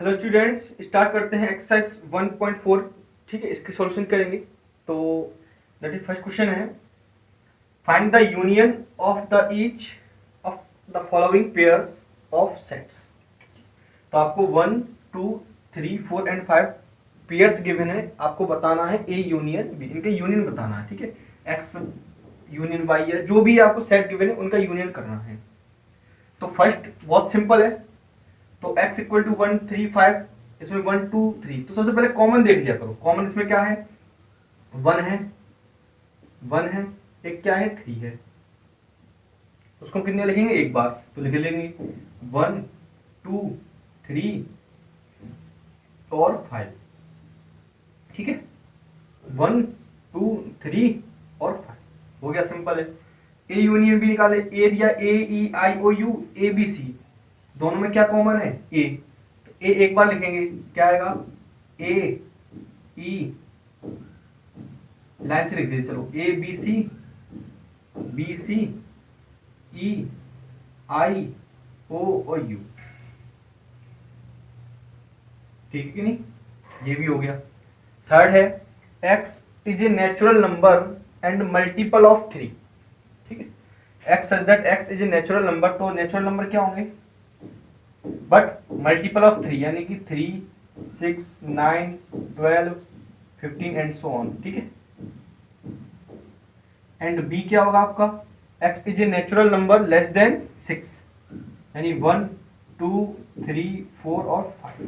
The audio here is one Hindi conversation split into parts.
हेलो स्टूडेंट्स, स्टार्ट करते हैं एक्सरसाइज 1.4। ठीक है, इसके सॉल्यूशन करेंगे। तो दैट इज फर्स्ट क्वेश्चन है, find the union of the each of the following pairs of sets. तो आपको 1, 2, 3, 4 एंड 5 पेयर्स गिवन है, आपको बताना है ए यूनियन बी, इनके यूनियन बताना है। ठीक है, एक्स यूनियन वाई है, जो भी आपको सेट गिवन है उनका यूनियन करना है। तो फर्स्ट बहुत सिंपल है, तो x इक्वल टू 1, 3, 5, इसमें 1, 2, 3। तो सबसे पहले कॉमन देख लिया करो। कॉमन इसमें क्या है, 1 है, 1 है, एक क्या है 3 है। उसको कितने लिखेंगे, एक बार तो लिख लेंगे 1, 2, 3 और 5। ठीक है, 1, 2, 3 और 5 हो गया, सिंपल है। ए यूनियन बी निकाले, ए दिया ए ई आई ओ यू ए बी सी, दोनों में क्या कॉमन है, ए। तो ए एक बार लिखेंगे, क्या आएगा, ए ई, लाइन से लिख दीजिए, चलो ए बी सी, बी सी ई आई ओ और यू। ठीक है कि नहीं, ये भी हो गया। थर्ड है, x is a natural number and multiple of 3। ठीक है, x such that x is a natural number, तो नेचुरल नंबर क्या होंगे, बट मल्टीपल ऑफ 3, यानी कि 3, 6, 9, 12, 15 एंड सो ऑन। ठीक है, एंड बी क्या होगा आपका, x is a natural number less than 6, यानी 1, 2, 3, 4 और 5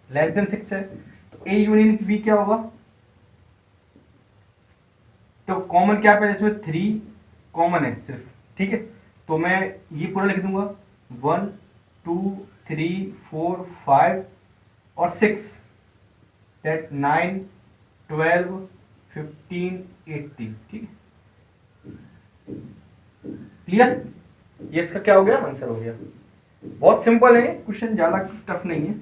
लेस देन 6 है। तो ए यूनियन बी क्या होगा, तो कॉमन क्या है इसमें, 3 कॉमन है सिर्फ। ठीक है, तो मैं ये पूरा लिख दूंगा 1, 2, 3, 4, 5 और 6, दैट 9, 12, 15, 18। ठीक है, क्लियर, ये इसका क्या हो गया, आंसर हो गया। बहुत सिंपल है क्वेश्चन, ज्यादा टफ नहीं है,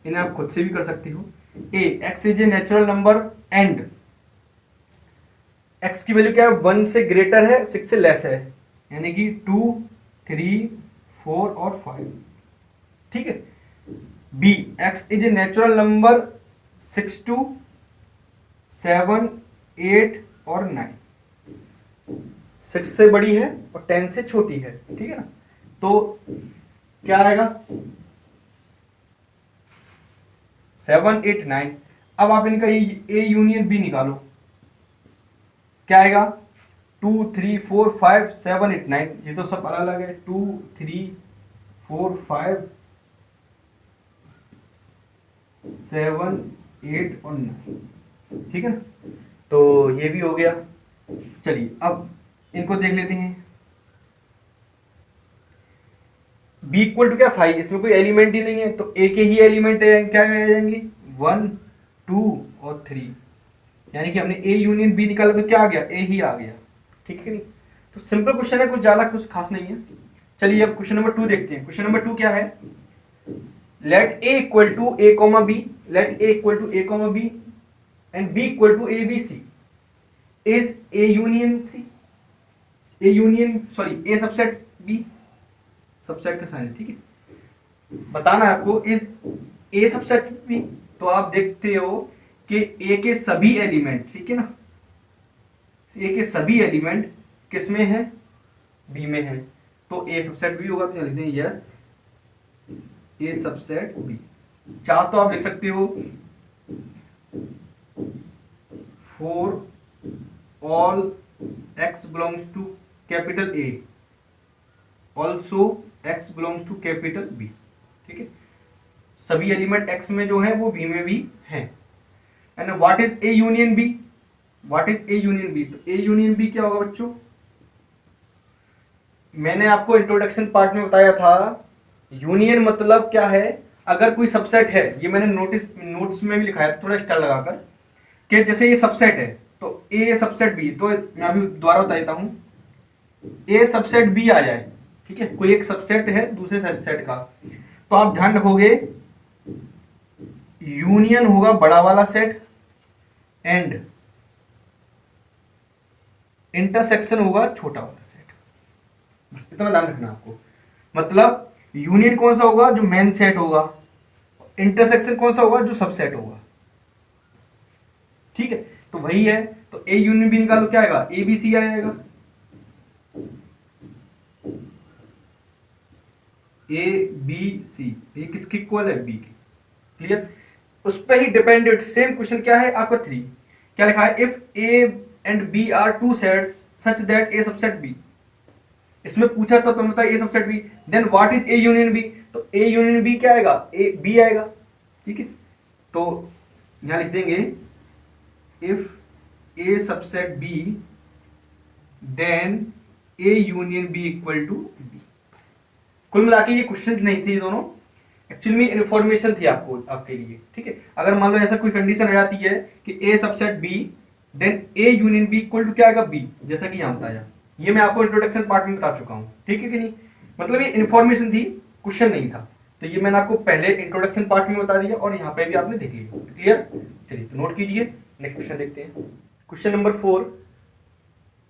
इन्हें आप खुद से भी कर सकते हो। A X is a natural number and X की वैल्यू क्या है, 1 से ग्रेटर है, 6 से लेस है, यानी कि 2, 3, 4 और 5। ठीक है, B X is a natural number 6 to 7, 8 और 9। 6 से बड़ी है और 10 से छोटी है। ठीक है ना, तो क्या आएगा, 7, 8, 9। अब आप इनका ए यूनियन बी निकालो, क्या आएगा, 2, 3, 4, 5, 7, 8, 9। ये तो सब अलग अलग है, 2, 3, 4, 5, 7, 8 और 9। ठीक है ना, तो ये भी हो गया। चलिए अब इनको देख लेते हैं। b इक्वल टू क्या 5, इसमें कोई एलिमेंट ही नहीं है, तो a के ही एलिमेंट है, क्या आ जाएंगे 1, 2 और 3, यानी कि हमने a यूनियन b निकाला तो क्या आ गया, a ही आ गया। ठीक है नहीं, तो सिंपल क्वेश्चन है, कुछ ज्यादा कुछ खास नहीं है। चलिए अब क्वेश्चन नंबर 2 देखते हैं। क्वेश्चन नंबर 2 क्या है, let a equal to a comma b, let a equal to a comma b and b equal to a b c is a union c, a union sorry a subset b, subset का साइन। ठीक है, बताना है आपको इज a सबसेट b। तो आप देखते हो कि a के सभी एलिमेंट, ठीक है ना, a के सभी एलिमेंट किस में है, b में है, तो a सबसेट b होगा, तो लिख दें यस a सबसेट b। चाह तो आप लिख सकते हो for all x belongs to capital A also x belongs to capital B। ठीक है, सभी एलिमेंट x में जो है वो b में भी है। And what is A union B, what is A union B, तो A यूनियन B क्या होगा बच्चों, मैंने आपको इंट्रोडक्शन पार्ट में बताया था, यूनियन मतलब क्या है, अगर कोई सबसेट है, ये मैंने नोट्स में भी लिखाया था थोड़ा स्टार लगाकर, कि जैसे ये सबसेट है तो A सबसेट B, तो मैं अभी दोबारा बता देता हूं, A सबसेट B आ जाए, ठीक है, कोई एक सबसेट है दूसरे सबसेट का, तो आप ध्यान रखोगे यूनियन होगा बड़ा वाला सेट एंड इंटरसेक्शन होगा छोटा वाला सेट, बस इतना ध्यान रखना आपको। मतलब यूनियन कौन सा होगा, जो मेन सेट होगा, इंटरसेक्शन कौन सा होगा, जो सबसेट होगा, ठीक है। तो वही है, तो ए यूनियन बी निकालो, क्या आएगा, ए बी सी आएगा, ए बी सी, ये किसकी इक्वल है, बी की, क्लियर। उस पर ही डिपेंडेंट सेम क्वेश्चन क्या है आपका 3, क्या लिखा है, if A and B are two sets such that A subset B, इसमें पूछा तो तुम बताओ A subset B, then what is A union B, तो ए यूनियन बी क्या आएगा, ए बी आएगा, ठीक है। तो यहां लिख देंगे if A subset B then A union B equal to B. कुल मिला के ये क्वेश्चन नहीं थे ये दोनों, एक्चुअली में इन्फॉर्मेशन थी आपको, आपके लिए, ठीक है। अगर मान लो ऐसा कोई कंडीशन आ जाती है कि A subset B then A union B equal to क्या आएगा, बी, जैसा कि यहां बताया, ये मैं आपको इंट्रोडक्शन पार्ट में बता चुका हूं, ठीक है कि नहीं। मतलब ये इन्फॉर्मेशन थी, क्वेश्चन नहीं था, तो ये मैंने आपको पहले इंट्रोडक्शन पार्ट में बता दिया और यहाँ पे भी आपने देख लिया, क्लियर। चलिए तो नोट कीजिए, नेक्स्ट क्वेश्चन देखते हैं, क्वेश्चन नंबर 4।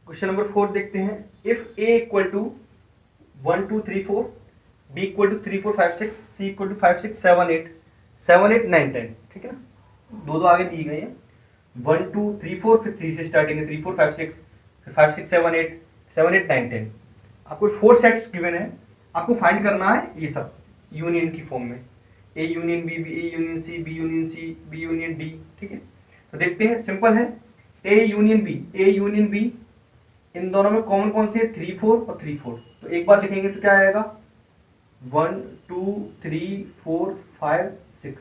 क्वेश्चन नंबर 4 देखते हैं, if A equal to 1 2 3 4, B equal to 3 4 5 6, C equal to 5 6 7 8 7 8 9 10, ठीक है ना, दो दो आगे दिए गए हैं, 1 2 3 4, फिर 3 से स्टार्टिंग है, 3 4 5 6, फिर 5 6 7 8 7 8 9 10, आपको 4 सेट्स गिवन है, आपको फाइंड करना है ये सब यूनियन की फॉर्म में, A union B, A union C, B union C, B union D, ठीक है। तो देखते हैं, सिंपल है, A union B, A union B, इन दोनों में कॉमन कौन सी है, 3 4 और 3 4, तो एक बार लिखेंगे तो क्या आएगा, 1 2 3 4 5 6,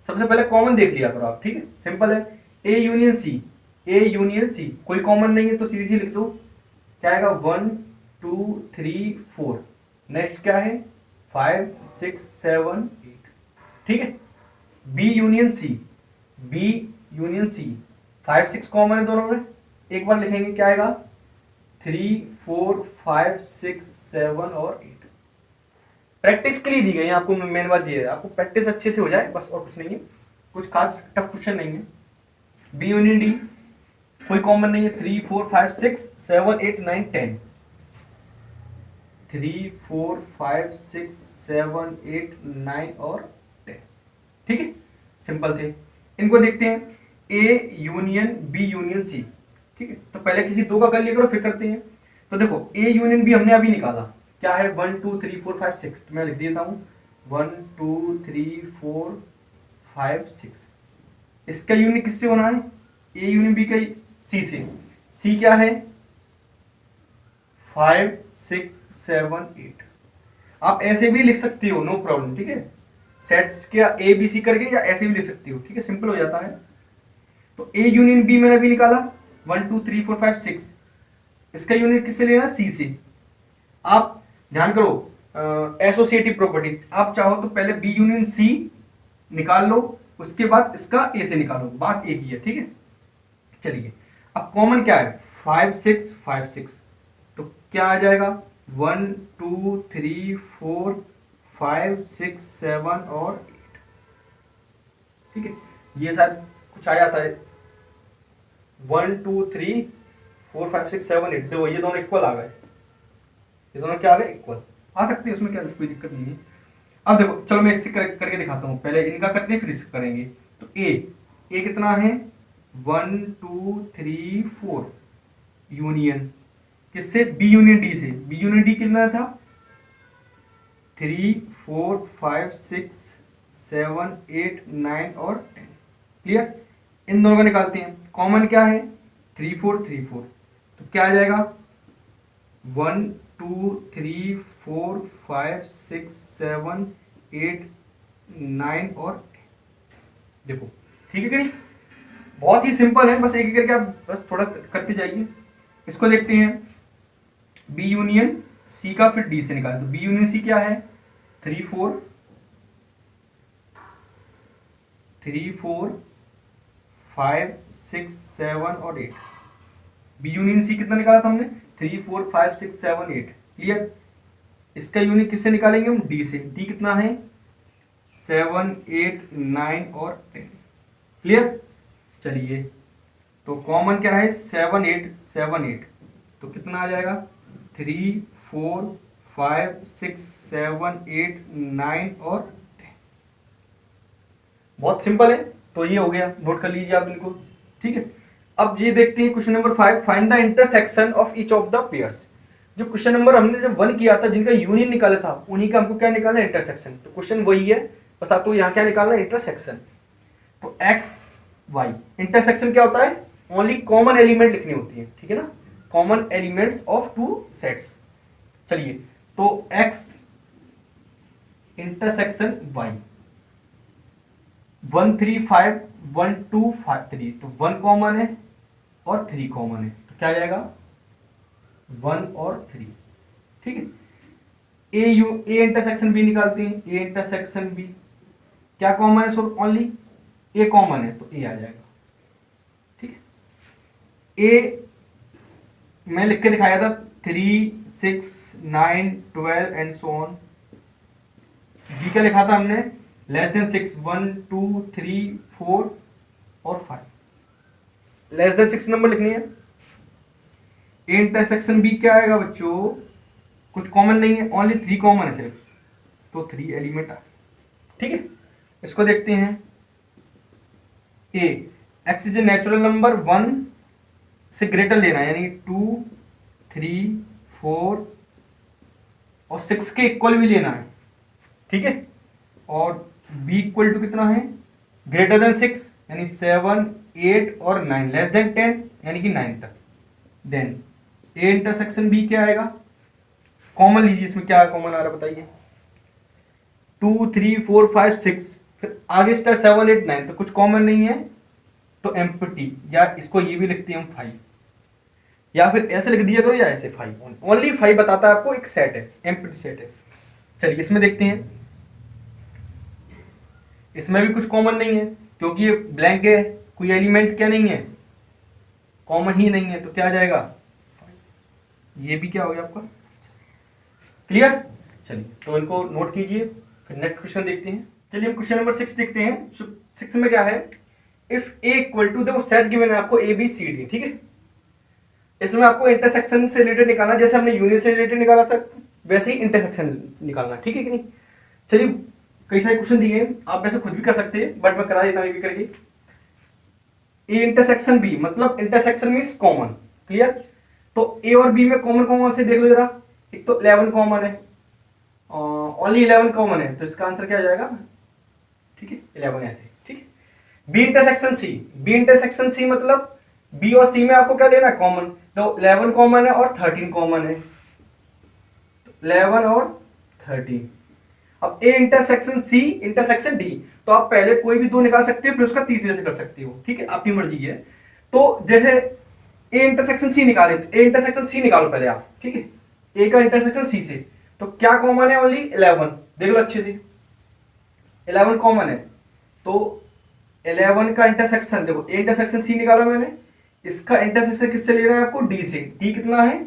सबसे पहले कॉमन देख लिया करो आप, ठीक है, सिंपल है। A union C, A union सी, कोई कॉमन नहीं है तो सीधी सी लिख दो, क्या आएगा, 1 2 3 4, नेक्स्ट क्या है, 5 6 7 8, ठीक है। B union C, B union C, 5 6 common है दोनों में, एक बार लिखेंगे क्या आएगा, 3 4 5 6 7 और 8। प्रैक्टिस के लिए दी गई है आपको, मेन बात ये है, आपको प्रैक्टिस अच्छे से हो जाए बस, और कुछ नहीं है, कुछ खास टफ क्वेश्चन नहीं है। बी यूनियन डी, कोई कॉमन नहीं है, 3 4 5 6 7 8 9 10, 3 4 5 6 7 8 9 और 10, ठीक है, सिंपल थे। इनको देखते हैं, A union B union C, ठीक है। तो पहले किसी दो का कर लिया करो, फिर करते हैं। तो देखो ए यूनियन बी हमने अभी निकाला, क्या है, 1 2 3 4 5 6, तो मैं लिख देता हूं 1 2 3 4 5 6, इसका यूनियन किससे होना है, ए यूनियन बी का सी से, सी क्या है, 5 6 7 8, आप ऐसे भी लिख सकती हो, नो प्रॉब्लम, ठीक है, सेट्स क्या ए बी सी करके, या ऐसे भी लिख सकती हो, ठीक है, सिंपल हो जाता है। तो ए यूनियन बी मैंने अभी निकाला, 1 2 3 4 5 6, इसका यूनियन किससे लेना, सी से। आप ध्यान करो, एसोसिएटिव प्रॉपर्टी, आप चाहो तो पहले बी यूनियन सी निकाल लो, उसके बाद इसका ए से निकालो, बात एक ही है, ठीक है। चलिए अब कॉमन क्या है, 5 6 5 6, तो क्या आ जाएगा, 1 2 3 4 5 6 7 और 8, ठीक है, ये शायद कुछ आ जाता है, 1 2 3 4 5 6 7 8, देखो ये दोनों इक्वल आ गए, ये दोनों क्या आ गए, इक्वल आ सकते हैं, उसमें क्या कोई दिक्कत नहीं है। अब देखो चलो मैं इससे करके दिखाता हूँ, पहले इनका करते हैं फिर इसका करेंगे। तो ए कितना है, 1 2 3 4, यूनियन किससे, बी यूनियन डी से, बी यूनियन डी कितना था, 3 4 5 6 7 8 9 और 10, क्लियर। इन दोनों का निकालते हैं, कॉमन क्या है, 3 4 3 4, तो क्या आ जाएगा, 1 2 3 4 5 6 7 8 9 और 10, देखो ठीक है कि नहीं, बहुत ही सिंपल है, बस एक एक करके आप बस थोड़ा करते जाइए। इसको देखते हैं, बी यूनियन सी का फिर डी से निकाले, तो बी यूनियन सी क्या है, 3 4 5 6 7 और 8, बी यूनियन सी कितना निकाला था हमने, 3 4 5 6 7 8, क्लियर। इसका यूनियन किससे निकालेंगे हम, डी से, डी कितना है, 7 8 9 और 10, क्लियर। चलिए तो कॉमन क्या है, 7 8 7 8, तो कितना आ जाएगा, 3 4 5 6 7 8 9 और 10, बहुत सिंपल है, तो ये हो गया, नोट कर लीजिए आप इनको, ठीक है। अब ये देखते हैं question number 5, find the intersection of each of the pairs. जो क्वेश्चन नंबर हमने जब 1 किया था, जिनका यूनियन निकाला था, उन्हीं का हमको क्या निकालना है, इंटरसेक्शन। तो क्वेश्चन वही है, बस आपको यहाँ क्या निकालना है, इंटरसेक्शन। तो एक्स वाई, इंटरसेक्शन क्या होता है, ओनली कॉमन एलिमेंट लिखनी होती है, ठीक है ना, common elements of two sets. चलिए, तो एक्स इंटरसेक्शन वाई, 1 3 5 1 2 5 3, तो 1 कॉमन है और 3 कॉमन है, तो क्या आ जाएगा 1 और 3, ठीक है। ए इंटरसेक्शन बी निकालते हैं, ए इंटरसेक्शन बी क्या कॉमन है, सो ओनली ए कॉमन है, तो ए आ जाएगा, ठीक है। ए मैं लिख के दिखाया था 3 6 9 12 एंड सो ऑन। जी क्या लिखा था हमने, लेस देन 6 1 2 3 4 और 5, लेस देन 6 नंबर लिखनी है। ए इंटरसेक्शन बी क्या आएगा बच्चों, कुछ कॉमन नहीं है, ओनली 3 कॉमन है सिर्फ, तो 3 एलिमेंट आ, ठीक है। इसको देखते हैं, A X is a natural number 1 से ग्रेटर लेना है, यानी 2 3 4 और 6 के इक्वल भी लेना है, ठीक है। और b इक्वल टू कितना है, ग्रेटर देन 6 यानी 7 8 और 9, लेस देन 10 यानी कि 9 तक। देन ए इंटरसेक्शन b क्या आएगा, कॉमन लीजिए, इसमें क्या कॉमन आ रहा है बताइए, 2 3 4 5 6, फिर आगे स्टार 7 8 9, तो कुछ कॉमन नहीं है, तो एम्प्टी, या इसको ये भी लिखते हैं हम 5, या फिर ऐसे लिख दिया करो या ऐसे 5, ओनली 5 बताता है आपको, एक सेट है, एम्प्टी सेट है। चलिए इसमें देखते हैं, इसमें भी कुछ कॉमन नहीं है, क्योंकि ये ब्लैंक है, कोई एलिमेंट क्या नहीं है, कॉमन ही नहीं है, तो क्या आ जाएगा, ये भी क्या हो गया आपका, क्लियर। चलिए तो इनको नोट कीजिए, फिर नेक्स्ट क्वेश्चन देखते हैं। चलिए हम क्वेश्चन नंबर 6 देखते हैं। 6 में क्या है, इफ ए इक्वल टू, देखो सेट गिवन है आपको ए बी सी डी, ठीक है। इसमें आपको इंटरसेक्शन से रिलेटेड निकालना, जैसे हमने यूनियन से रिलेटेड निकाला था, वैसे ही इंटरसेक्शन निकालना, ठीक है कि नहीं। चलिए कई सारे क्वेश्चन दिए हैं, आप वैसे खुद भी कर सकते हैं, बट मैं करा देता हूं ये भी करके। ए इंटरसेक्शन बी, मतलब इंटरसेक्शन मींस कॉमन, क्लियर। तो ए और बी में कॉमन कॉमन से देख लो जरा, एक तो 11 कॉमन है, ओनली 11 कॉमन है, तो इसका आंसर क्या आ जाएगा, ठीक है 11 ऐसे, ठीक है। B intersection C, B intersection C मतलब बी और सी में आपको क्या लेना है, कॉमन, तो 11 कॉमन है और 13 कॉमन है, तो 11 और 13। अब A intersection C intersection D, तो आप पहले कोई भी दो निकाल सकते हो, फिर उसका तीसरे से कर सकते हो, ठीक है, आपकी मर्जी है। तो जैसे ए इंटरसेक्शन सी निकाले, तो ए इंटरसेक्शन सी निकालो पहले आप, ठीक है, ए का इंटरसेक्शन सी से, तो क्या कॉमन है, ओनली 11, देख लो अच्छे से, 11 कॉमन है, तो 11 का इंटरसेक्शन, देखो ए इंटरसेक्शन सी निकाला मैंने, इसका इंटरसेक्शन किससे लेना है आपको, डी से, डी कितना है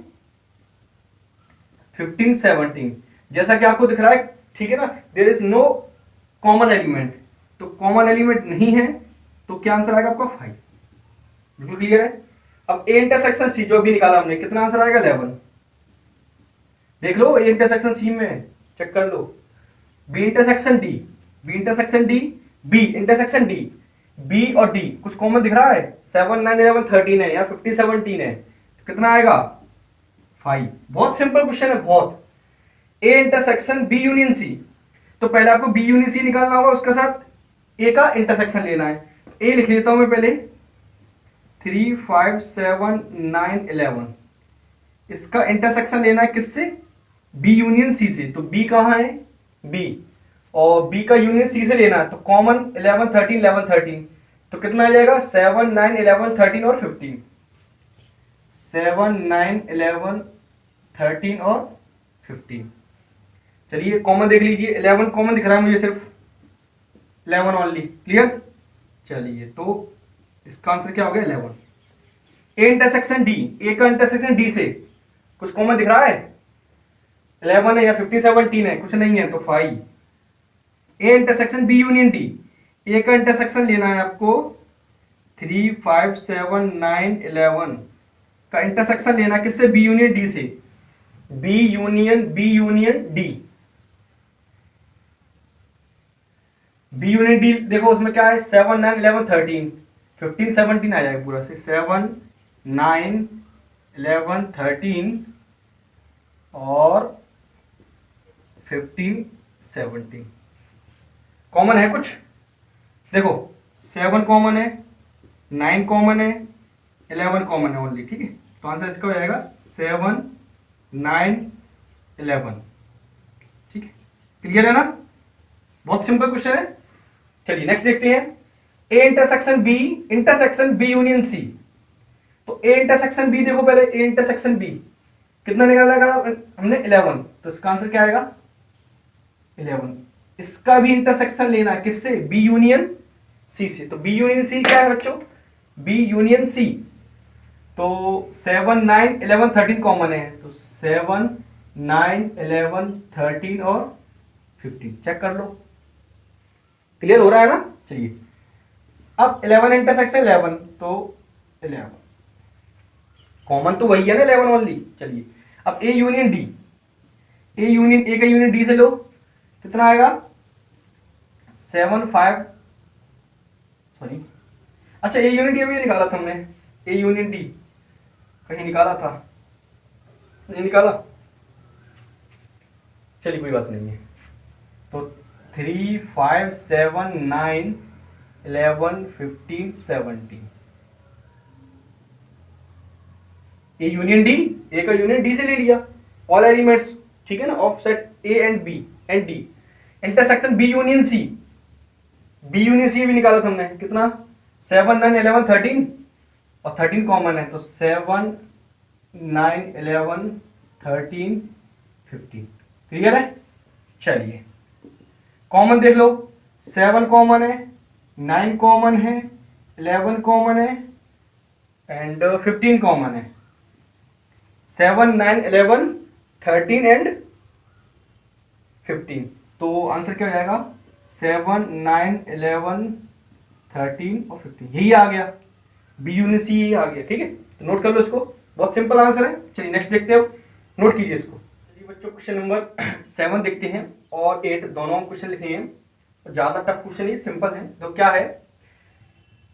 15 17, जैसा कि आपको दिख रहा है, ठीक है ना, there is no common element, तो कॉमन एलिमेंट नहीं है, तो क्या आंसर आएगा आपका 5, बिल्कुल क्लियर है। अब ए इंटरसेक्शन सी जो भी निकाला हमने, कितना आंसर आएगा 11, देख लो ए इंटरसेक्शन सी में चेक कर लो। B intersection D, B intersection D, B intersection D, B और डी कुछ कॉमन दिख रहा है, 7 9 11 13 है या 15 17 है, तो कितना आएगा 5। बहुत सिंपल क्वेश्चन है बहुत। A intersection B union C, तो पहले आपको बी यूनियन सी निकालना होगा, उसके साथ ए का इंटरसेक्शन लेना है। ए लिख लेता हूं मैं पहले, 3 5 7 9 11, इसका इंटरसेक्शन लेना है किससे, बी यूनियन सी से, तो बी कहां है बी, और बी का यूनियन सी से लेना है, तो कॉमन 11 13 11 13, तो कितना आ जाएगा 7 9 11 13 और 15, 7 9 11 13 और 15। चलिए कॉमन देख लीजिए, 11 कॉमन दिख रहा है मुझे, सिर्फ 11 ओनली, क्लियर। चलिए तो इसका आंसर क्या हो गया 11। ए इंटरसेक्शन डी, ए का इंटरसेक्शन डी से कुछ कॉमन दिख रहा है, 11 है या 15 17 है, कुछ नहीं है, तो 5। A intersection B union D, A का इंटरसेक्शन लेना है आपको, 3 5 7 9 11 का इंटरसेक्शन लेना किससे, बी यूनियन डी से, B union D, B union D देखो उसमें क्या है 7 9 11 13 15 17 आ जाएगा पूरा से 7 9 11 13 और 15 17 कॉमन है कुछ देखो 7 कॉमन है 9 कॉमन है 11 कॉमन है ओनली ठीक है तो आंसर इसका हो जाएगा 7 9 11 ठीक है क्लियर है ना बहुत सिंपल क्वेश्चन है चलिए नेक्स्ट देखते हैं A intersection B union C तो ए इंटरसेक्शन बी देखो पहले ए इंटरसेक्शन बी कितना निकाला था हमने 11 तो इसका आंसर क्या आएगा 11 इसका भी इंटरसेक्शन लेना है किससे बी यूनियन सी से तो बी यूनियन सी क्या है बच्चों बी यूनियन सी तो 7 9 11 13 कॉमन है तो 7 9 11 13 और 15 चेक कर लो क्लियर हो रहा है ना चलिए अब 11 इंटरसेक्शन 11 तो 11 कॉमन तो वही है ना 11 ओनली चलिए अब A union D A union A का यूनियन डी से लो कितना आएगा 7 5 सॉरी अच्छा ए यूनियन डी अभी निकाला था हमने ए यूनियन डी कहीं निकाला था नहीं निकाला चलिए कोई बात नहीं है तो 3 5 7 9 11 15 17 ए यूनियन डी ए का यूनियन डी से ले लिया ऑल एलिमेंट्स ठीक है ना of set A and B and D intersection B union C भी निकाला था हमने कितना 7 9 11 13 और 13 कॉमन है तो 7 9 11 13 15 क्लियर है चलिए कॉमन देख लो 7 कॉमन है 9 कॉमन है 11 कॉमन है एंड 15 कॉमन है 7 9 11 13 एंड 15 तो आंसर क्या हो जाएगा 7 9 11 13 और 15 यही आ गया बी यूनियन सी यही आ गया ठीक है तो नोट कर लो इसको बहुत सिंपल आंसर है चलिए नेक्स्ट देखते हैं नोट कीजिए इसको चलिए बच्चों क्वेश्चन नंबर 7 देखते हैं और 8 दोनों क्वेश्चन लिखे हैं ज्यादा टफ क्वेश्चन ही सिंपल है तो क्या है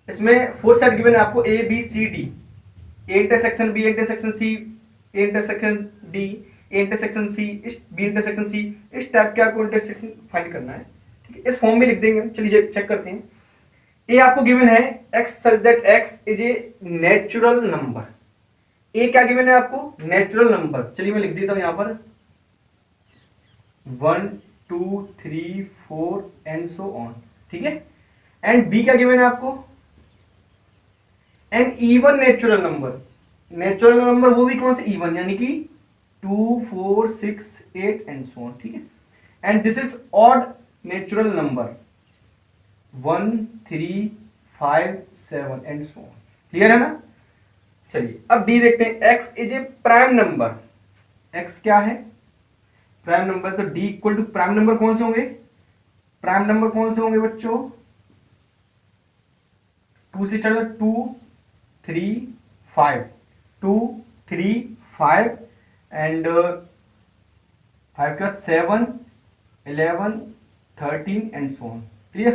इसमें 4 सेट गिवन है आपको A B C D A intersection B intersection C A intersection D A intersection C B intersection C इस टाइप के आपको इंटरसेक्शन फाइंड करना है ठीक है इस फॉर्म में लिख देंगे चलिए चेक करते हैं ए आपको गिवन है x such that x is a natural number A क्या गिवन है आपको नेचुरल नंबर चलिए मैं लिख देता हूं यहां पर 1 2 3 4 एंड सो ऑन ठीक है एंड बी क्या गिवन है आपको एन इवन नेचुरल नंबर वो भी कौन से इवन यानी कि 2 4 6 8 एंड सो ऑन ठीक है and this is odd natural number 1 3 5 7 and so on clear है ना चलिए अब डी देखते हैं x is a prime number x क्या है प्राइम नंबर तो d equal to prime number कौन से होंगे बच्चों 2 से स्टार्ट 2 3 5 2 3 5 एंड 5 के बाद 7 11 13 एंड सो ऑन क्लियर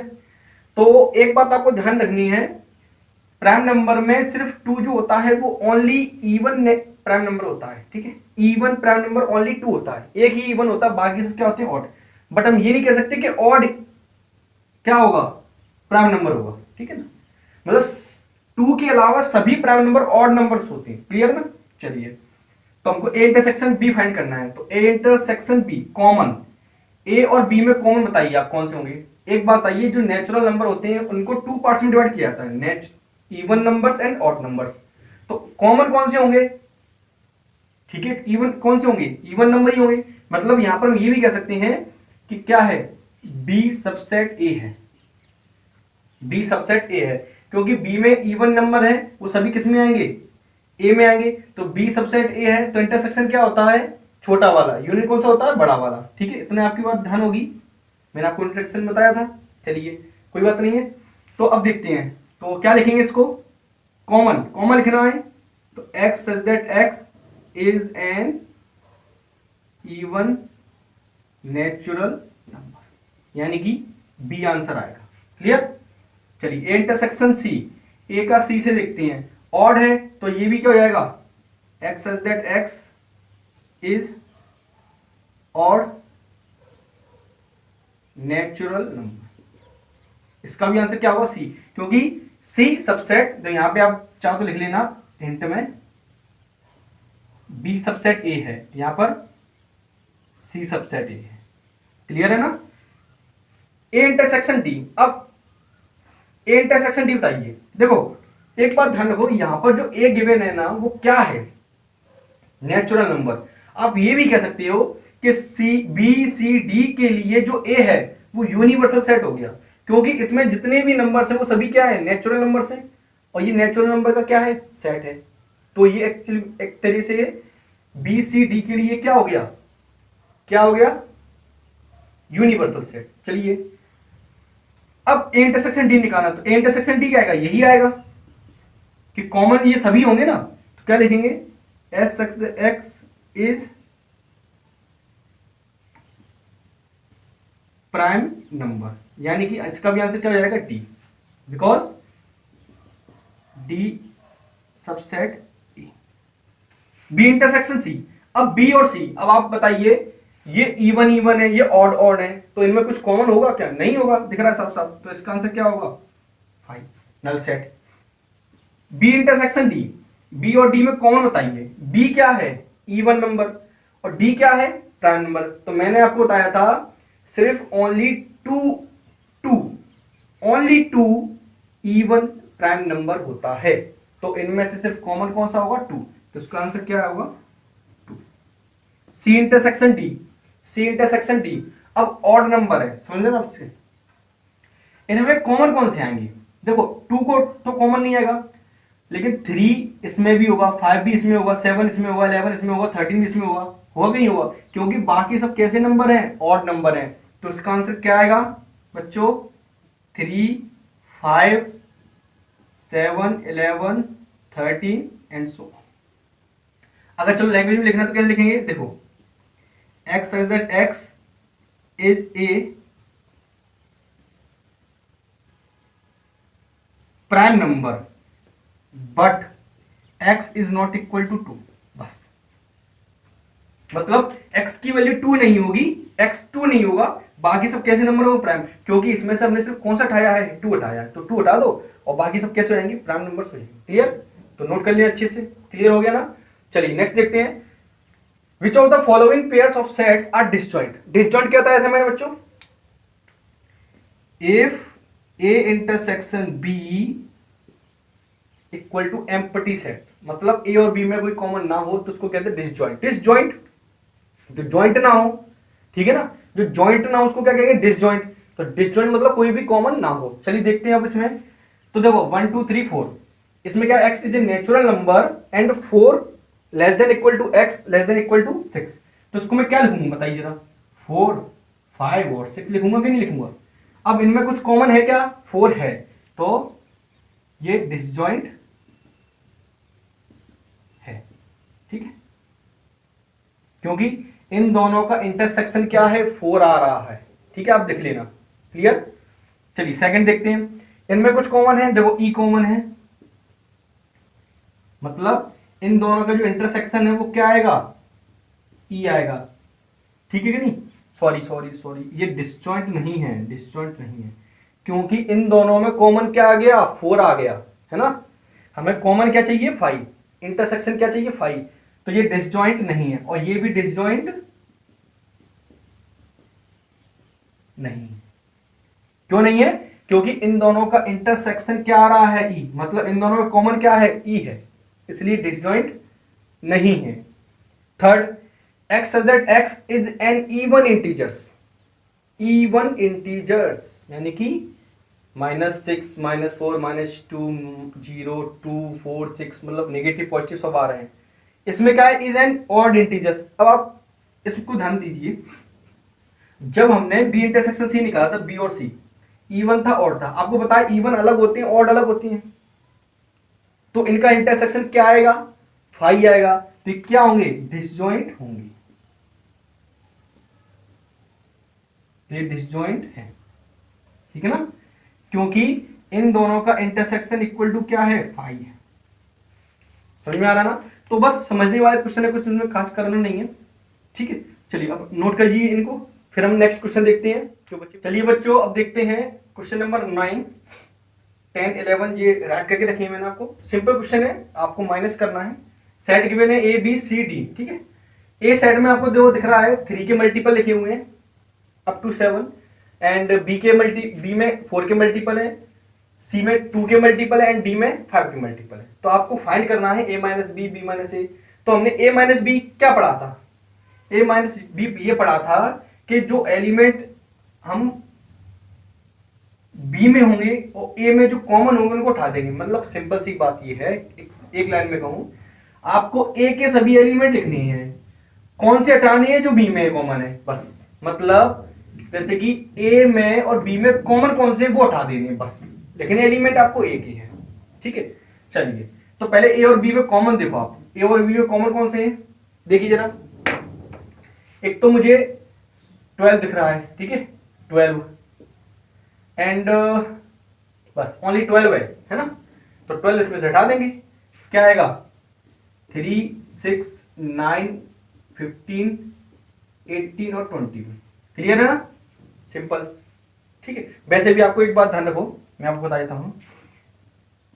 तो एक बात आपको ध्यान रखनी है प्राइम नंबर में सिर्फ 2 जो होता है वो ओनली इवन प्राइम नंबर होता है ठीक है इवन प्राइम नंबर ओनली 2 होता है एक ही इवन होता है बाकी सब क्या होते हैं ऑड बट हम ये नहीं कह सकते कि ऑड क्या होगा प्राइम नंबर होगा ठीक है ना मतलब 2 के अलावा सभी प्राइम नंबर ऑड नंबर्स होते हैं क्लियर ना चलिए तो हमको ए इंटरसेक्शन बी फाइंड करना है तो A intersection B common A और बी में कॉमन बताइए आप कौन से होंगे एक बात आइए जो नेचुरल नंबर होते हैं उनको 2 पार्ट्स में डिवाइड किया जाता है even numbers and odd numbers तो कॉमन कौन से होंगे ठीक है इवन कौन से होंगे इवन नंबर ही होंगे मतलब यहां पर हम ये भी कह सकते हैं कि क्या है बी सबसेट ए है बी सबसेट ए है क्योंकि बी में इवन नंबर है वो सभी किस में आएंगे ए में आएंगे तो बी सबसेट ए है तो इंटरसेक्शन क्या होता है छोटा वाला यूनिट कौन सा होता है बड़ा वाला ठीक है इतने आपकी बात ध्यान होगी मैंने आपको इंट्रोडक्शन बताया था चलिए कोई बात नहीं है तो अब देखते हैं तो क्या लिखेंगे इसको कॉमन लिखना है तो x such that x is an even natural number यानी कि बी आंसर आएगा। क्लियर? चलिए ए इंटरसेक्शन सी, ए का सी से देखते हैं, ऑड है तो ये भी क्या हो जाएगा, x such that x is odd natural number. इसका भी आंसर क्या होगा, सी, क्योंकि सी सबसेट, तो यहां पे आप चाहो तो लिख लेना हिंट में, बी सबसेट ए है, यहां पर सी सबसेट ए है। क्लियर है ना? ए इंटरसेक्शन डी, अब ए इंटरसेक्शन डी बताइए। देखो एक बात ध्यान रखो, यहां पर जो ए गिवन है ना वो क्या है, नेचुरल नंबर। आप ये भी कह सकते हो कि सी बी सी डी के लिए जो ए है वो यूनिवर्सल सेट हो गया, क्योंकि इसमें जितने भी नंबर्स हैं वो सभी क्या है, नेचुरल नंबर्स हैं, और ये नेचुरल नंबर का क्या है, सेट है। तो ये एक्चुअली एक तरीके से बी सी डी के लिए क्या हो गया, क्या हो गया, यूनिवर्सल सेट। चलिए अब ए इंटरसेक्शन डी निकालना, तो ए इंटरसेक्शन डी क्या आएगा, यही आएगा कि कॉमन ये सभी होंगे ना, तो क्या लिखेंगे, S X is prime number, यानी कि इसका भी आंसर क्या हो जाएगा, D, because D subset A. B intersection C, अब बी और सी, अब आप बताइए ये इवन इवन है, ये ऑड ऑड है, तो इनमें कुछ कॉमन होगा क्या, नहीं होगा, दिख रहा है साफ साफ, तो इसका आंसर क्या होगा, 5, null set. B intersection D, B और डी में कॉमन बताइए, बी क्या है, इवन नंबर, और डी क्या है, प्राइम नंबर। तो मैंने आपको बताया था सिर्फ only two even prime number होता है, तो इनमें से सिर्फ कॉमन कौन सा होगा, 2, तो इसका आंसर क्या होगा, 2। C intersection D, C intersection D, अब ऑड नंबर है, समझ लेना आपसे, इनमें कॉमन कौन से आएंगे, देखो 2 को तो कॉमन नहीं आएगा, लेकिन 3 इसमें भी होगा, 5 भी इसमें होगा, 7 इसमें होगा, 11 इसमें होगा, 13 भी इसमें होगा नहीं होगा, क्योंकि बाकी सब कैसे नंबर हैं, ऑड नंबर हैं। तो इसका आंसर क्या आएगा बच्चों, 3, 5, 7, 11, 13 एंड सो। अगर चलो लैंग्वेज में लिखना तो कैसे लिखेंगे, देखो x such that x is a prime number but x is not equal to 2, बस, मतलब x की वैल्यू 2 नहीं होगी, x 2 नहीं होगा, बाकी सब कैसे नंबर होगा, प्राइम, क्योंकि इसमें से हमने सिर्फ कौन सा उठाया है, 2 उठाया है, तो 2 हटा दो और बाकी सब कैसे हो जाएंगे, प्राइम नंबर्स हो जाएंगे। क्लियर? तो नोट कर लिया अच्छे से, क्लियर हो गया ना? चलिए नेक्स्ट देखते हैं, which of the following pairs of sets are disjoint. Disjoint क्या बताया था मैंने बच्चों, if A intersection B equal to empty set, मतलब ए और बी में कोई कॉमन ना हो तो उसको कहते हैं डिसजॉइंट। डिसजॉइंट जो जॉइंट ना हो, ठीक है ना, जो जॉइंट ना हो उसको क्या कहेंगे, डिसजॉइंट। तो डिसजॉइंट मतलब कोई भी कॉमन ना हो। चलिए देखते हैं अब इसमें, तो देखो 1 2 3 4, इसमें क्या, x is a natural number and 4 less than equal to x less than equal to 6, तो इसको मैं क्या लिखूंगा बताइए जरा, 4 5 और 6 लिखूंगा कि नहीं लिखूंगा। अब इनमें कुछ कॉमन है क्या, 4 है, तो ये डिसजॉइंट है, ठीक है, क्योंकि इन दोनों का इंटरसेक्शन क्या है, 4 आ रहा है, ठीक है, आप लिख लेना। क्लियर? चलिए सेकंड देखते हैं, इनमें कुछ कॉमन है, देखो ई कॉमन है, मतलब इन दोनों का जो इंटरसेक्शन है वो क्या आएगा, ई आएगा, ठीक है कि नहीं, सॉरी ये डिसजॉइंट नहीं है, डिसजॉइंट नहीं है, क्योंकि इन दोनों में कॉमन क्या आ गया, 4 आ गया, है ना, हमें कॉमन क्या चाहिए, 5, इंटरसेक्शन क्या चाहिए, 5, तो ये डिसजॉइंट नहीं है, और ये भी डिसजॉइंट नहीं। क्यों नहीं है, क्योंकि इन दोनों का इंटरसेक्शन क्या आ रहा है, ई, मतलब इन दोनों का कॉमन क्या है, ई है, इसलिए डिसजॉइंट नहीं है। Third, x such that x is an even integers, even integers यानी कि -6 -4 -2 0 2 4 6, मतलब नेगेटिव पॉजिटिव सब आ रहे हैं। इसमें क्या है, इज एन ऑड इंटीजर्स। अब आप इसको ध्यान दीजिए, जब हमने बी इंटरसेक्शन सी निकाला था, बी और सी इवन था ऑड था, आपको बताया इवन अलग होते हैं ऑड अलग होती हैं, तो इनका इंटरसेक्शन क्या आएगा, 5 आएगा, तो ये क्या होंगे, डिसजॉइंट होंगे, ये डिसजॉइंट है। ठीक है ना, क्योंकि इन दोनों का इंटरसेक्शन इक्वल टू क्या है, 5 है। समझ में आ रहा ना, तो बस समझने वाले क्वेश्चन है, कुछ इसमें खास करना नहीं है। ठीक है, चलिए अब नोट कर लीजिए इनको, फिर हम नेक्स्ट क्वेश्चन देखते हैं जो बच्चे। चलिए बच्चों अब देखते हैं क्वेश्चन नंबर 9, 10, 11 ये राइट करके रखिए मैंने आपको। सिंपल क्वेश्चन है, आपको माइनस करना है। सेट गिवन है ए बी सी डी, ठीक है। ए सेट में आपको जो दिख रहा है 3 के मल्टीपल लिखे हुए हैं अप टू 7, एंड बी में 4 के मल्टीपल है, सी में 2 के मल्टीपल है, एंड डी में 5 के मल्टीपल है। तो आपको फाइंड करना है ए माइनस बी, बी माइनस ए। तो हमने ए माइनस बी क्या पढ़ा था, ए माइनस बी ये पढ़ा था कि जो एलिमेंट हम बी में होंगे और ए में जो कॉमन होंगे उनको उठा देंगे। मतलब सिंपल सी बात ये है, एक लाइन में कहूं, आपको ए के सभी एलिमेंट लिखने हैं, कौन से हटाने हैं, जो बी में कॉमन है बस। मतलब जैसे कि ए में और बी में कॉमन कौन से वो हटा देने बस, लेकिन एलिमेंट आपको ए के हैं। ठीक है, चलिए तो पहले ए और बी में कॉमन देखो आप, ए और बी में कॉमन कौन से हैं देखिए जरा। एक तो मुझे 12 दिख रहा है, ठीक है 12, एंड बस ओनली 12 है ना, तो 12 इसमें से हटा देंगे, क्या आएगा 3, 6, 9, 15, 18 और 20 में। क्लियर है ना, सिंपल। ठीक है, वैसे भी आपको एक बात ध्यान रखो, मैं आपको बता देता हूं,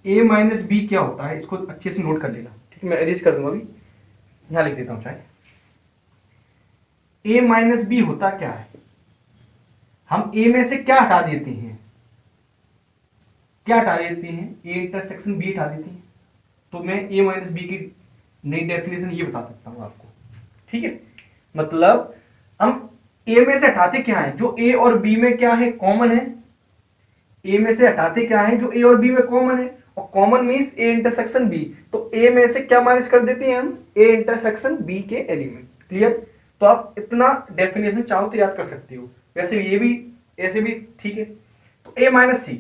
a माइनस बी क्या होता है इसको अच्छे से नोट कर लेना। ठीक है, मैं अरेज कर दूंगा, अभी यहां लिख देता हूं चाहे। a माइनस बी होता क्या है, हम a में से क्या हटा देते हैं, क्या हटा देते हैं, a इंटरसेक्शन b हटा देते हैं। तो मैं a माइनस बी की नई डेफिनेशन ये बता सकता हूं आपको। ठीक है, मतलब हम a में से हटाते क्या है, जो a और b में क्या है कॉमन है, a में से हटाते क्या है, जो a और b में कॉमन है, और common means a intersection b। तो a में से क्या माइनस कर देते हैं हम, a इंटरसेक्शन b के एलिमेंट। क्लियर, तो आप इतना डेफिनेशन चाहो तो याद कर सकते हो, वैसे ये भी ऐसे भी ठीक है। तो a माइनस सी,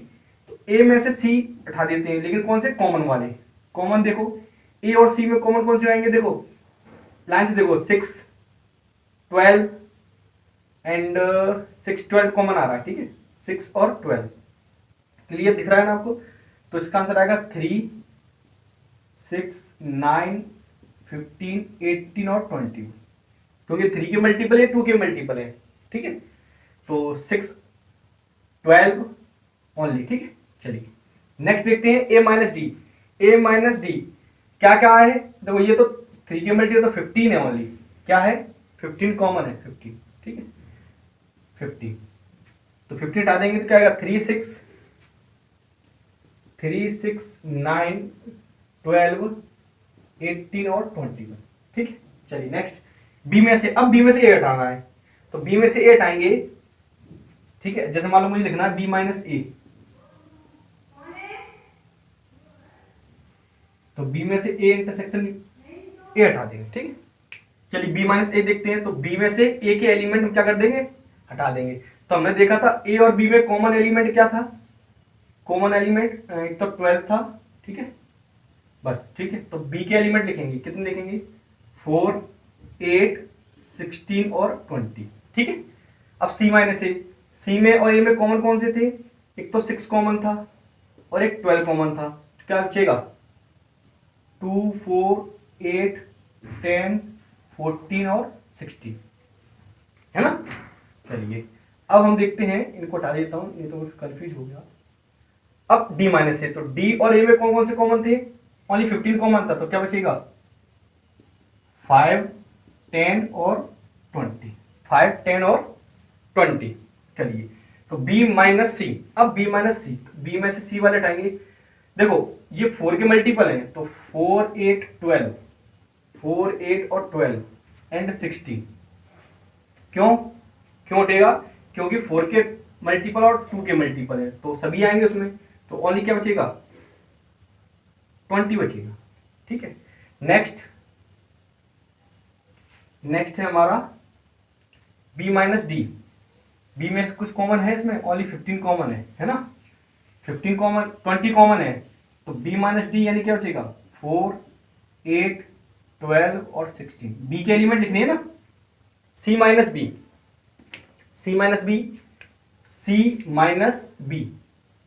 तो a में से c हटा देते हैं, लेकिन कौन से, कॉमन वाले। कॉमन देखो a और c में कॉमन कौन से आएंगे, देखो लाइन से देखो 6, 12 एंड 6, 12 कॉमन आ रहा है। ठीक है, 6 और 12 क्लियर दिख रहा है ना आपको। तो इसका आंसर आएगा 3, 6, 9, 15, 18 और 20, क्योंकि 3 के मल्टीपल है, 2 के मल्टीपल है। ठीक है, तो 6, 12 ओनली। ठीक है, चलिए नेक्स्ट देखते हैं ए माइनस डी। ए माइनस डी क्या क्या है, देखो ये तो 3 के मल्टीपल तो 15 है ओनली, क्या है 15 कॉमन है, 15। ठीक है 15, तो 15 हटा देंगे तो क्या आएगा 3, 6, 9, 12, 18 और 21। ठीक है, चलिए नेक्स्ट बी में से, अब बी में से ए हटाना है, तो बी में से ए हटाएंगे। ठीक है, जैसे मान लो मुझे लिखना है बी माइनस ए, तो बी में से ए इंटरसेक्शन ए हटा देंगे। ठीक है, चलिए बी माइनस ए देखते हैं, तो बी में से ए के एलिमेंट हम क्या कर देंगे, हटा देंगे। तो हमने देखा था ए और बी में कॉमन एलिमेंट क्या था, कॉमन एलिमेंट एक तो 12 था। ठीक है बस, ठीक है, तो बी के एलिमेंट लिखेंगे, कितने लिखेंगे 4, 8, 16 और 20। ठीक है, अब सी माइनस ए, सी में और ए में कॉमन कौन से थे, एक तो 6 कॉमन था और एक 12 कॉमन था, तो क्या बचेगा 2, 4, 8, 10, 14 और 16, है ना। चलिए अब हम देखते हैं, इनको हटा देता हूं, ये तो कंफ्यूज हो गया। अब डी माइनस है, तो डी और ए में कौन कौन से कॉमन थे, ओनली 15 कॉमन था, तो क्या बचेगा 5, 10 और 20, 5, 10 और 20। चलिए तो b माइनस सी, अब b माइनस सी, बी में से सी वाले हटाएंगे। देखो ये 4 के मल्टीपल है, तो 4, 8, 12, 4, 8 और 12 एंड 16। क्यों क्यों हटेगा, क्योंकि 4 के मल्टीपल और 2 के मल्टीपल है, तो सभी आएंगे उसमें, तो ओनली क्या बचेगा 20 बचेगा। ठीक है, नेक्स्ट है हमारा b माइनस डी। बी में से कुछ कॉमन है इसमें, ओनली 15 कॉमन है ना, 15 कॉमन, 20 कॉमन है, तो b माइनस डी यानी क्या बचेगा 4, 8, 12 और 16। b के एलिमेंट लिखने हैं ना, c माइनस बी, सी माइनस बी।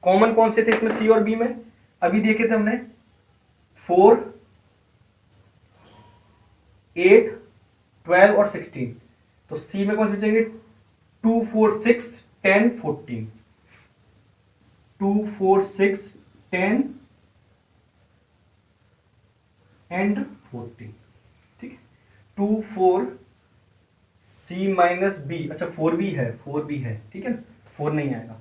कॉमन कौन से थे इसमें सी और बी में? अभी देखे थे हमने 4, 8, 12 और 16। तो सी में कौन से बचेंगे? 2, 4, 6, 10, 14। 2, 4, 6, 10 एंड 14। ठीक है, 2, 4 सी माइनस बी। अच्छा 4 भी है, 4 भी है, ठीक है ना, 4 नहीं आएगा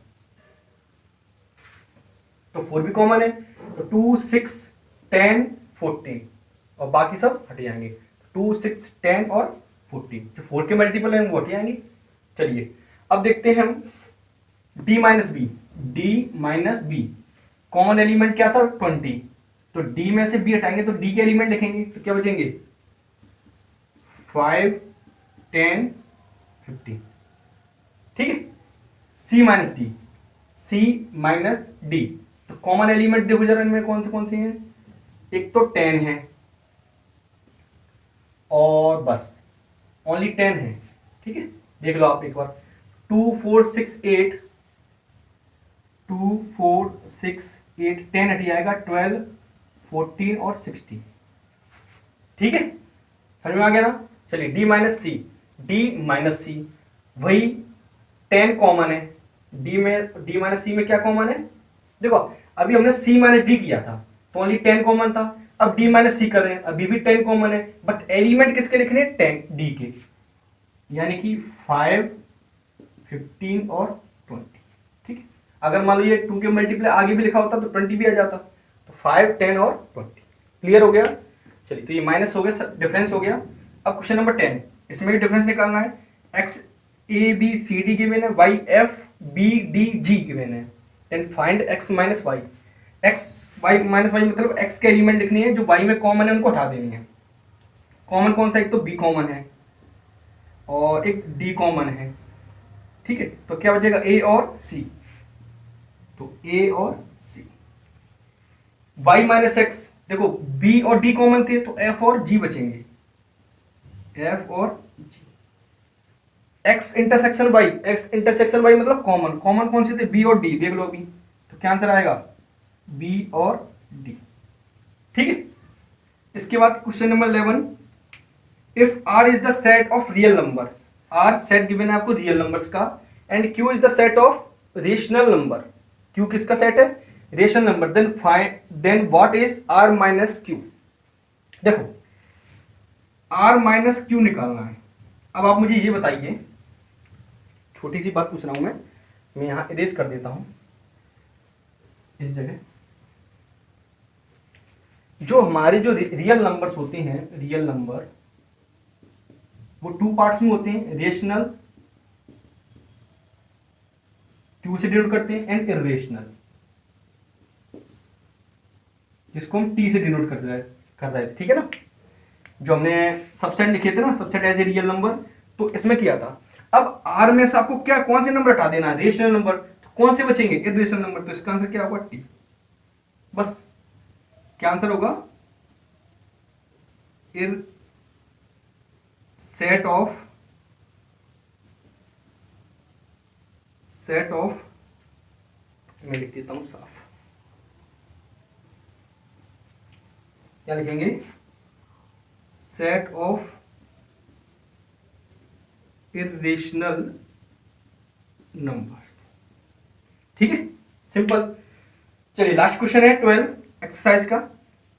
तो 4 भी कॉमन है। तो 2, 6, 10, 14 और बाकी सब हट जाएंगे। 2, 6, 10 और 14 जो 4 के मल्टीपल हैं वो हट जाएंगे। चलिए अब देखते हैं हम d minus B. D minus B common element क्या था? 20। तो d में से b हटाएंगे तो d के एलिमेंट लिखेंगे तो क्या बचेंगे? 5, 10, 15। ठीक है, c minus D, c minus D. तो कॉमन एलिमेंट देखो जरा इनमें कौन से हैं? एक तो 10 है और बस ओनली 10 है। ठीक है, देख लो आप एक बार। 2, 4, 6, 8, 2, 4, 6, 8, 10 हट जाएगा, 12, 14 और 16। ठीक है, समझ में आ गया ना? चलिए d माइनस सी, डी माइनस सी वही 10 कॉमन है। d माइनस सी में क्या कॉमन है? देखो अभी हमने c माइनस डी किया था तो ओनली 10 कॉमन था। अब d माइनस सी कर रहे हैं, अभी भी 10 कॉमन है, बट एलिमेंट किसके लिखने? 10 d के, यानी कि 5, 15 और 20। ठीक है, अगर मान लो ये 2 के मल्टीप्लाई आगे भी लिखा होता तो 20 भी आ जाता। तो 5, 10 और 20। क्लियर हो गया? चलिए तो ये माइनस हो गया, डिफरेंस हो गया। अब क्वेश्चन नंबर 10, इसमें भी डिफरेंस निकालना है। X A B C D given है, Y F B D G given है, then find X minus Y. X Y minus Y मतलब एक्स के एलिमेंट लिखनी है, जो वाई में कॉमन है उनको हटा देनी है। कॉमन कौन सा? एक तो बी कॉमन है और एक डी कॉमन है। ठीक है, तो क्या बचेगा? ए और सी। तो ए और सी। y माइनस एक्स, देखो b और d कॉमन थे तो f और g बचेंगे, f और g। x intersection y, x intersection y मतलब कॉमन, कॉमन कौन से थे? b और d, देख लो अभी। तो क्या आंसर आएगा? b और d। ठीक है, इसके बाद question number 11, if r is the set of real number, r set given है आपको रियल नंबर्स का, and q is the set of rational number, q किसका सेट है? Rational number. Then what is r minus q? देखो r माइनस q निकालना है। अब आप मुझे ये बताइए, छोटी सी बात पूछ रहा हूं मैं यहां इरेज कर देता हूं इस जगह। जो हमारे जो रियल नंबर्स होते हैं, रियल नंबर वो 2 पार्ट्स में होते हैं, रेशनल q से डिनोट करते हैं एंड इरेशनल जिसको हम t से डिनोट कर रहे थे। ठीक है ना, जो हमने सबसेट लिखे थे ना, subset as a real number, तो इसमें किया था। अब r में से आपको क्या कौन से नंबर हटा देना है? Rational number. तो कौन से बचेंगे? Irrational number. तो इसका आंसर क्या होगा? t। बस क्या आंसर होगा? ir सेट ऑफ मैं लिख देता हूं साफ, क्या लिखेंगे? Set of irrational numbers. ठीक है, सिंपल। चलिए लास्ट क्वेश्चन है 12 एक्सरसाइज का।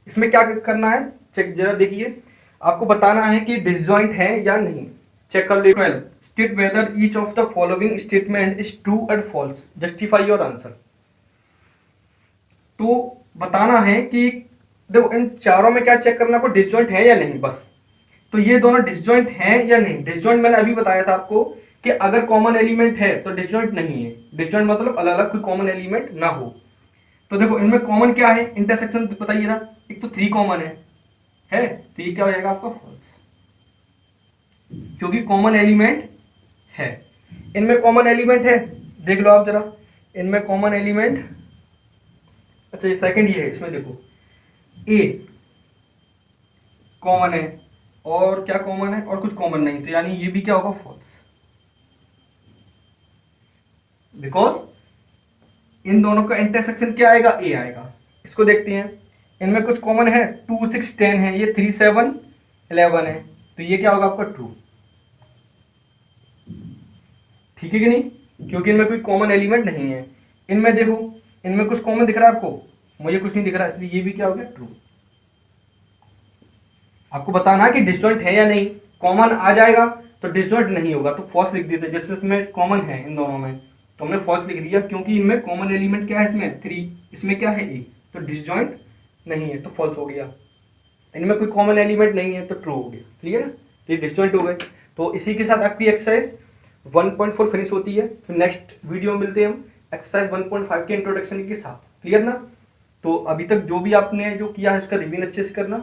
इसमें क्या करना है चेक जरा देखिए, आपको बताना है कि डिसजॉइंट है या नहीं। चेक कर ले। 12 state whether each of the following statement is true and false, justify your answer. तो बताना है कि देखो इन चारों में क्या चेक करना, आपको डिसजॉइंट है या नहीं, बस। तो ये दोनों डिसजॉइंट है या नहीं? डिसजॉइंट मैंने अभी बताया था आपको कि अगर कॉमन एलिमेंट है तो डिसजॉइंट नहीं है। डिसजॉइंट मतलब अलग अलग कोई कॉमन एलिमेंट ना हो। तो देखो इनमें कॉमन क्या है? इंटरसेक्शन बताइए ना। एक तो 3 कॉमन है तो ये क्या हो जाएगा आपका? फॉल्स, क्योंकि कॉमन एलिमेंट है। इनमें कॉमन एलिमेंट है, देख लो आप जरा, इनमें कॉमन एलिमेंट, अच्छा ये सेकंड ये है, इसमें देखो ए कॉमन है और क्या कॉमन है? और कुछ कॉमन नहीं, तो यानी ये भी क्या होगा? फॉल्स। बिकॉज इन दोनों का इंटरसेक्शन क्या आएगा, ए आएगा। इसको देखते हैं, इनमें कुछ कॉमन है, 2 6 10 है, ये 3 7 11 है, तो ये क्या होगा आपका ट्रू। ठीक है कि नहीं, क्योंकि इनमें कोई कॉमन एलिमेंट नहीं है। इनमें देखो, इनमें कुछ कॉमन दिख रहा है आपको, मुझे कुछ नहीं दिख रहा, इसलिए ये भी क्या हो गया, ट्रू। आपको बताना है कि डिसजॉइंट है या नहीं, कॉमन आ जाएगा तो डिसजॉइंट नहीं होगा तो फॉल्स लिख देते। जैसे इसमें कॉमन है इन दोनों में, तो हमने फॉल्स लिख दिया, क्योंकि इनमें कॉमन एलिमेंट क्या है, इसमें 3, इसमें क्या है ए, तो डिसजॉइंट नहीं है तो फॉल्स हो गया। इनमें कोई कॉमन एलिमेंट नहीं है तो ट्रू हो गया। क्लियर है, तो ये डिसजॉइंट हो गए। तो इसी के साथ आपकी एक्सरसाइज 1.4 फिनिश होती है। फिर नेक्स्ट वीडियो में मिलते हैं हम एक्सरसाइज 1.5 के इंट्रोडक्शन के साथ। क्लियर ना, तो अभी तक जो भी आपने जो किया है उसका रिवीजन अच्छे से करना।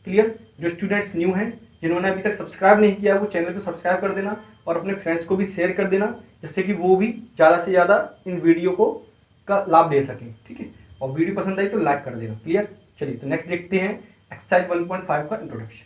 क्लियर, जो स्टूडेंट्स न्यू हैं, जिन्होंने अभी तक सब्सक्राइब नहीं किया, वो चैनल को सब्सक्राइब कर देना और अपने फ्रेंड्स को भी शेयर कर देना, जिससे कि वो भी ज़्यादा से ज़्यादा इन वीडियो को का लाभ ले सकें। ठीक है, और वीडियो पसंद आई तो लाइक कर देना। क्लियर, चलिए तो नेक्स्ट देखते हैं एक्सरसाइज 1.5 का इंट्रोडक्शन।